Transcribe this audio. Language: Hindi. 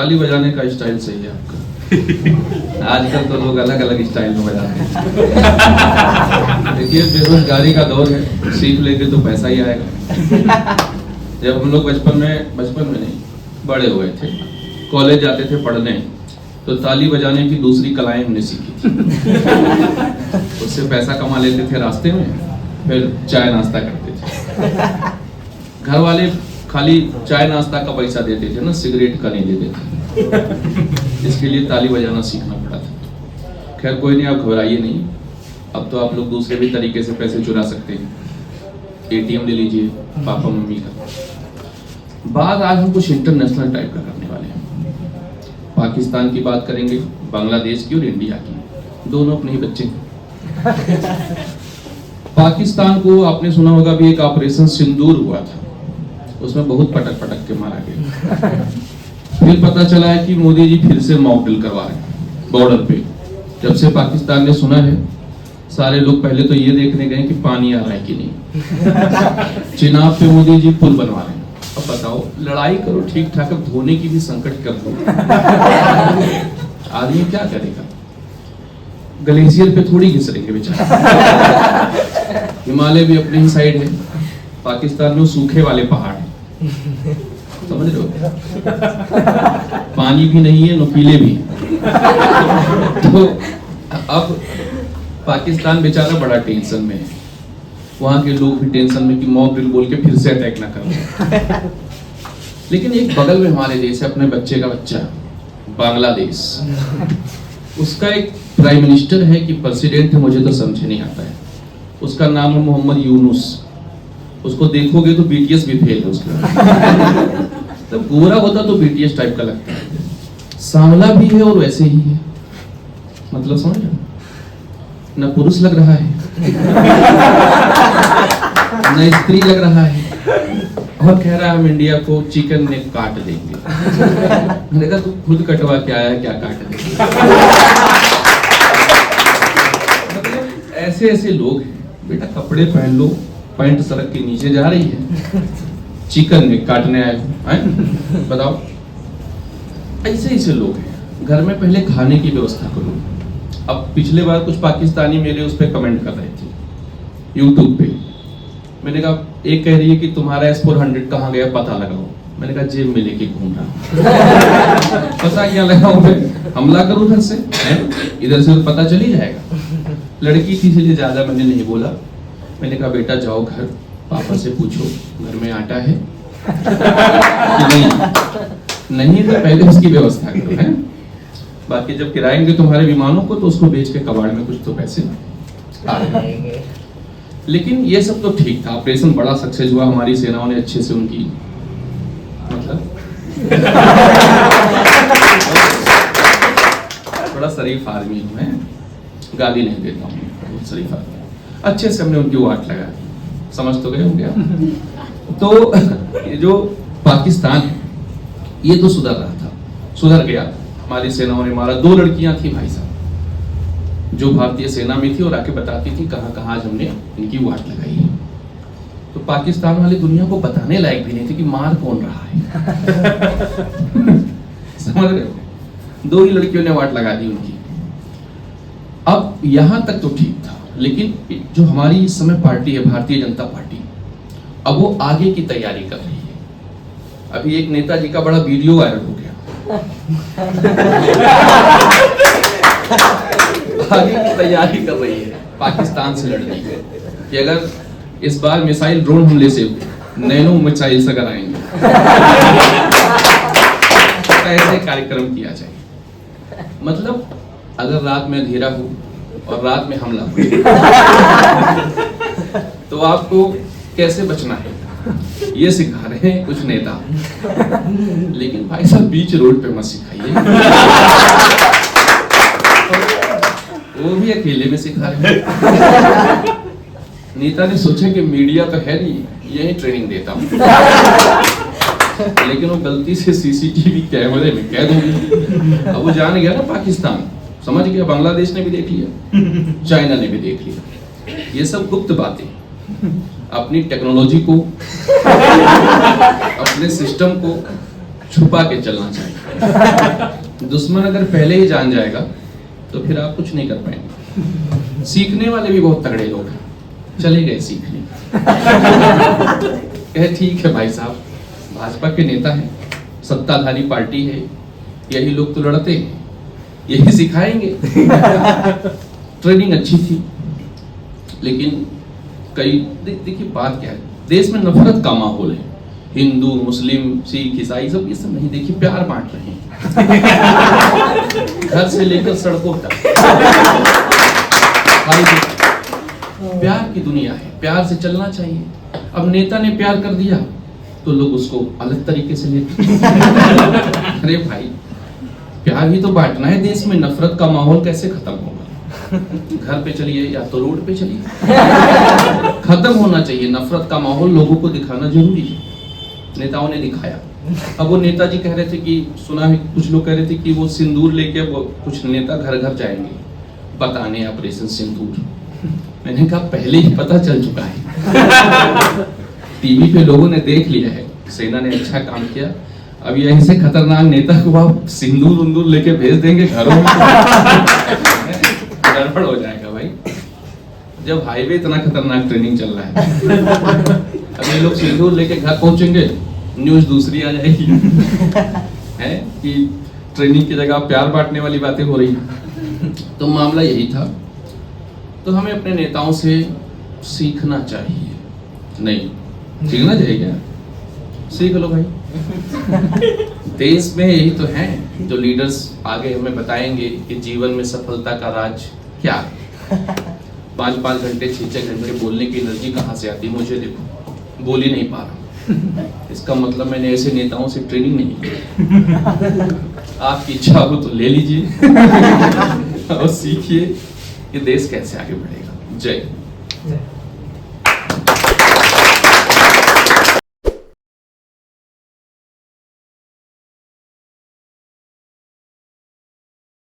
ताली बजाने का स्टाइल सही है आपका। आजकल तो लोग अलग अलग स्टाइल में बजाते हैं। देखिए बेरोजगारी का दौर है, सीख लेंगे तो पैसा ही आएगा। जब हम लोग बचपन में नहीं बड़े हुए थे, कॉलेज जाते थे पढ़ने, तो ताली बजाने की दूसरी कलाएं हमने सीखी थी। उससे पैसा कमा लेते थे रास्ते में, फिर चाय नाश्ता करते थे। घर वाले खाली चाय नाश्ता का पैसा देते थे ना, सिगरेट का नहीं देते थे। इसके लिए ताली बजाना सीखना पड़ा था। खैर कोई नहीं, आप घबराइए नहीं, अब तो आप लोग दूसरे भी तरीके से पैसे चुरा सकते हैं। एटीएम ले लीजिए पापा मम्मी का। बात आज हम कुछ इंटरनेशनल टाइप का करने वाले हैं। पाकिस्तान की बात करेंगे, बांग्लादेश की और इंडिया की, दोनों अपने ही बच्चे हैं। पाकिस्तान को आपने सुना होगा भी एक ऑपरेशन सिंदूर हुआ था, उसमें बहुत पटक के मारा गया। फिर पता चला है कि मोदी जी फिर से मॉक ड्रिल करवा रहे हैं बॉर्डर पे। जब से पाकिस्तान ने सुना है, सारे लोग पहले तो ये देखने गए कि पानी आ रहा है कि नहीं। चिनाब पे मोदी जी पुल बनवा रहे हैं। अब बताओ, लड़ाई करो ठीक ठाक, अब धोने की भी संकट कर दो। आदमी क्या करेगा? ग्लेशियर पे थोड़ी घिसरेंगे बेचारे। हिमालय भी अपने ही साइड है, पाकिस्तान में सूखे वाले पहाड़ हैं, समझ रहे हो? पानी भी नहीं है, नुकीले भी। तो अब पाकिस्तान बेचारा बड़ा टेंशन में है, वहां के लोग भी टेंशन में कि मॉक ड्रिल बोल के फिर से अटैक ना करें। लेकिन एक बगल में हमारे देश है, अपने बच्चे का बच्चा, बांग्लादेश। उसका एक प्राइम मिनिस्टर है कि प्रेसिडेंट है, मुझे तो समझ नहीं आता है। उसका नाम है मोहम्मद यूनुस। उसको देखोगे तो बीटीएस भी फेल है उसका। तब गोरा होता तो बीटीएस टाइप का लगता है, सांवला भी है और वैसे ही है, मतलब समझ रहे हो? न पुरुष लग रहा है न स्त्री लग रहा है, और कह रहा है हम इंडिया को चिकन ने काट देंगे। मैंने कहा तू खुद कटवा के आया, क्या काट देंगे? मतलब ऐसे लोग हैं। बेटा कपड़े पहन लो, पैंट सड़क के नीचे जा रही है, चिकन ने काटने आए हैं? बताओ, ऐसे लोग हैं। घर में पहले खाने की व्यवस्था करो। अब पिछले बार कुछ पाकिस्तानी मेरे उस पर कमेंट कर रहे थे यूट्यूब पे। मैंने कहा, एक कह रही है कि तुम्हारा S-400 कहाँ गया पता लगाओ। मैंने कहा जेब में लेके घूम रहा हूँ। पता क्या लगाऊं मैं? हमला करूं इधर से तो पता चल ही जाएगा। लड़की थी इसलिए ज्यादा मैंने नहीं बोला। मैंने कहा बेटा जाओ घर, पापा से पूछो घर में आटा है कि नहीं तो पहले उसकी व्यवस्था करो है। बाकी जब किराएंगे तुम्हारे विमानों को तो उसको बेच के कबाड़ में कुछ तो पैसे आएंगे। लेकिन ये सब तो ठीक था, ऑपरेशन बड़ा सक्सेस हुआ, हमारी सेनाओं ने अच्छे से उनकी मतलब बड़ा शरीफ आदमी हूँ मैं, गाली नहीं देता हूँ, बहुत शरीफ आदमी। अच्छे से हमने उनकी वाट लगा दी, समझ तो गए होंगे आप। तो ये जो पाकिस्तान है ये तो सुधर रहा था, सुधर गया। हमारी सेनाओं ने मारा, 2 लड़कियां थी भाई साहब जो भारतीय सेना में थी और आके बताती थी कहाँ कहाँ आज हमने इनकी वाट लगाई है। तो पाकिस्तान वाले दुनिया को बताने लायक भी नहीं थे कि मार कौन रहा है। समझ रहे हो? 2 ही लड़कियों ने वाट लगा दी उनकी। अब यहां तक तो ठीक था, लेकिन जो हमारी इस समय पार्टी है भारतीय जनता पार्टी, अब वो आगे की तैयारी कर रही है। अभी एक नेताजी का बड़ा वीडियो वायरल हो गया आगे की तैयारी कर रही है पाकिस्तान से लड़ने की, कि अगर इस बार मिसाइल ड्रोन हमले से नैनो मिसाइल से अगर आएंगे तो ऐसे कार्यक्रम किया जाए। मतलब अगर रात में अंधेरा हो और रात में हमला हो तो आपको कैसे बचना है ये सिखा रहे हैं कुछ नेता। लेकिन भाई साहब बीच रोड पे मत सिखाइए, वो भी अकेले में सिखा रहे हैं। नेता ने सोचा कि मीडिया तो है नहीं, यही ट्रेनिंग देता हूँ। लेकिन वो गलती से सीसीटीवी कैमरे में कैद हो गई। अब वो जान गया ना, पाकिस्तान समझ गया, बांग्लादेश ने भी देख लिया, चाइना ने भी देख लिया। ये सब गुप्त बातें, अपनी टेक्नोलॉजी को अपने सिस्टम को छुपा के चलना चाहिए। दुश्मन अगर पहले ही जान जाएगा तो फिर आप कुछ नहीं कर पाएंगे। सीखने वाले भी बहुत तगड़े लोग हैं, चले गए सीखने। कहे ठीक है भाई साहब, भाजपा के नेता हैं, सत्ताधारी पार्टी है, यही लोग तो लड़ते हैं, यही सिखाएंगे। ट्रेनिंग अच्छी थी, लेकिन कई देखिए बात क्या है, देश में नफरत का माहौल है। हिंदू, मुस्लिम, सिख, ईसाई सब ये सब नहीं, देखिए प्यार बांट रहे हैं घर से लेकर सड़कों तक। प्यार की दुनिया है, प्यार से चलना चाहिए। अब नेता ने प्यार कर दिया तो लोग उसको अलग तरीके से लेते। अरे भाई, प्यार ही तो बांटना है देश में, नफरत का माहौल कैसे खत्म होगा? घर पे चलिए या तो रोड पे चलिए, खत्म होना चाहिए नफरत का माहौल। लोगों को दिखाना जरूरी है, नेताओं ने दिखाया। अब वो नेताजी कह रहे थे कि सुना है, कुछ लोग कह रहे थे कि वो सिंदूर लेके वो कुछ नेता घर घर जाएंगे बताने ऑपरेशन सिंदूर। मैंने कहा पहले ही पता चल चुका है, टीवी पे लोगों ने देख लिया है, सेना ने अच्छा काम किया। अब यहीं से खतरनाक नेता को आप सिंदूर उंदूर लेके भेज देंगे घरों में, गड़बड़ हो जाएगा भाई। जब हाईवे इतना खतरनाक ट्रेनिंग चल रहा है, अब ये लोग सिंदूर लेके घर पहुंचेंगे, न्यूज दूसरी आ जाएगी है कि ट्रेनिंग की जगह प्यार बांटने वाली बातें हो रही हैं। तो मामला यही था। तो हमें अपने नेताओं से सीखना चाहिए। नहीं सीखना चाहिए क्या? सीख लो भाई। देश में यही तो है, जो लीडर्स आगे हमें बताएंगे कि जीवन में सफलता का राज क्या है। 5-5 घंटे 6-6 घंटे बोलने की एनर्जी कहाँ से आती? मुझे देखो, बोल ही नहीं पा रहा। इसका मतलब मैंने ऐसे नेताओं से ट्रेनिंग नहीं की। आपकी इच्छा हो तो ले लीजिए और सीखिए कि देश कैसे आगे बढ़ेगा। जय।